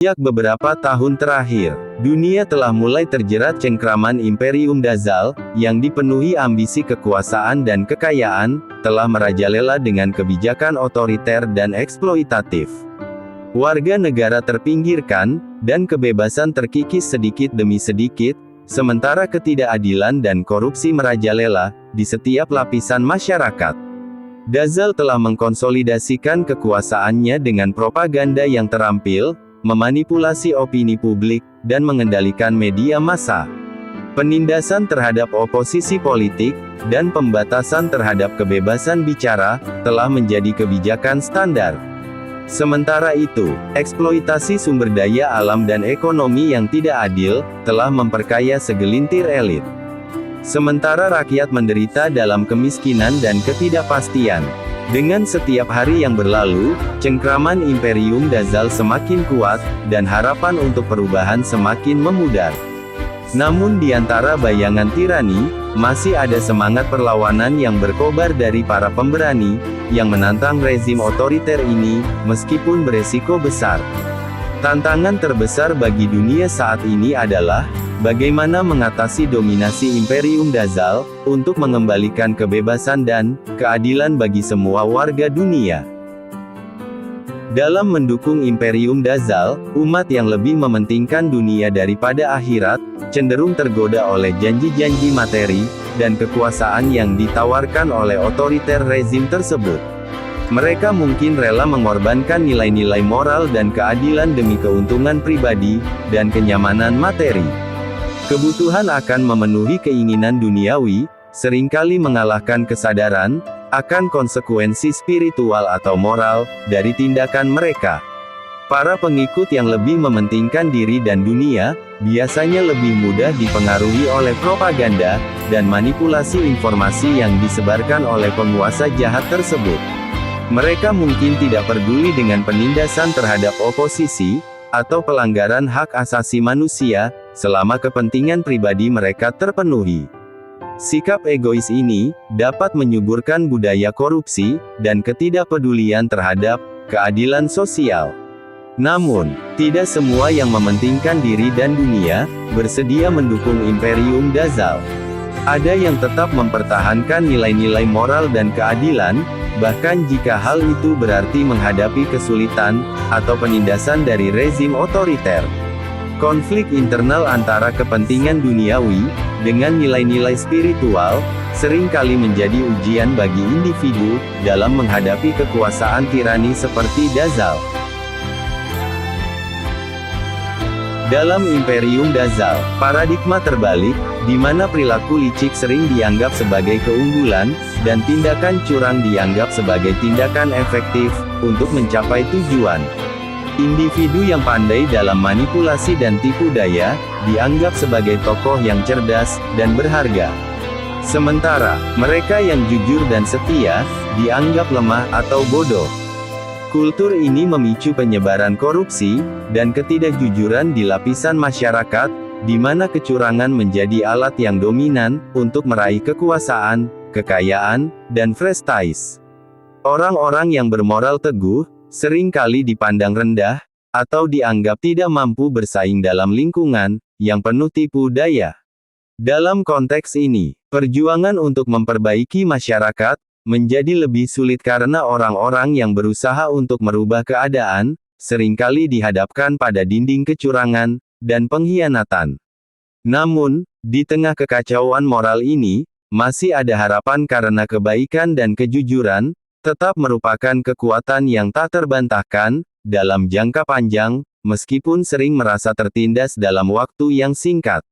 Sejak beberapa tahun terakhir, dunia telah mulai terjerat cengkraman Imperium Dazal, yang dipenuhi ambisi kekuasaan dan kekayaan, telah merajalela dengan kebijakan otoriter dan eksploitatif. Warga negara terpinggirkan, dan kebebasan terkikis sedikit demi sedikit, sementara ketidakadilan dan korupsi merajalela di setiap lapisan masyarakat. Dazal telah mengkonsolidasikan kekuasaannya dengan propaganda yang terampil, memanipulasi opini publik, dan mengendalikan media massa. Penindasan terhadap oposisi politik, dan pembatasan terhadap kebebasan bicara, telah menjadi kebijakan standar. Sementara itu, eksploitasi sumber daya alam dan ekonomi yang tidak adil, telah memperkaya segelintir elit. Sementara rakyat menderita dalam kemiskinan dan ketidakpastian. Dengan setiap hari yang berlalu, cengkraman Imperium Dazal semakin kuat, dan harapan untuk perubahan semakin memudar. Namun di antara bayangan tirani, masih ada semangat perlawanan yang berkobar dari para pemberani, yang menantang rezim otoriter ini, meskipun beresiko besar. Tantangan terbesar bagi dunia saat ini adalah, bagaimana mengatasi dominasi Imperium Dazal, untuk mengembalikan kebebasan dan keadilan bagi semua warga dunia. Dalam mendukung Imperium Dazal, umat yang lebih mementingkan dunia daripada akhirat, cenderung tergoda oleh janji-janji materi, dan kekuasaan yang ditawarkan oleh otoriter rezim tersebut. Mereka mungkin rela mengorbankan nilai-nilai moral dan keadilan demi keuntungan pribadi, dan kenyamanan materi. Kebutuhan akan memenuhi keinginan duniawi, seringkali mengalahkan kesadaran akan konsekuensi spiritual atau moral dari tindakan mereka. Para pengikut yang lebih mementingkan diri dan dunia, biasanya lebih mudah dipengaruhi oleh propaganda, dan manipulasi informasi yang disebarkan oleh penguasa jahat tersebut. Mereka mungkin tidak peduli dengan penindasan terhadap oposisi, atau pelanggaran hak asasi manusia, selama kepentingan pribadi mereka terpenuhi. Sikap egois ini dapat menyuburkan budaya korupsi dan ketidakpedulian terhadap keadilan sosial. Namun, tidak semua yang mementingkan diri dan dunia bersedia mendukung Imperium Dazal. Ada yang tetap mempertahankan nilai-nilai moral dan keadilan, bahkan jika hal itu berarti menghadapi kesulitan atau penindasan dari rezim otoriter. Konflik internal antara kepentingan duniawi dengan nilai-nilai spiritual seringkali menjadi ujian bagi individu dalam menghadapi kekuasaan tirani seperti Dazal. Dalam Imperium Dazal, paradigma terbalik, di mana perilaku licik sering dianggap sebagai keunggulan, dan tindakan curang dianggap sebagai tindakan efektif untuk mencapai tujuan. Individu yang pandai dalam manipulasi dan tipu daya, dianggap sebagai tokoh yang cerdas dan berharga. Sementara, mereka yang jujur dan setia, dianggap lemah atau bodoh. Kultur ini memicu penyebaran korupsi, dan ketidakjujuran di lapisan masyarakat, di mana kecurangan menjadi alat yang dominan, untuk meraih kekuasaan, kekayaan, dan prestis. Orang-orang yang bermoral teguh, seringkali dipandang rendah, atau dianggap tidak mampu bersaing dalam lingkungan yang penuh tipu daya. Dalam konteks ini, perjuangan untuk memperbaiki masyarakat menjadi lebih sulit karena orang-orang yang berusaha untuk merubah keadaan seringkali dihadapkan pada dinding kecurangan dan pengkhianatan. Namun, di tengah kekacauan moral ini, masih ada harapan karena kebaikan dan kejujuran tetap merupakan kekuatan yang tak terbantahkan dalam jangka panjang, meskipun sering merasa tertindas dalam waktu yang singkat.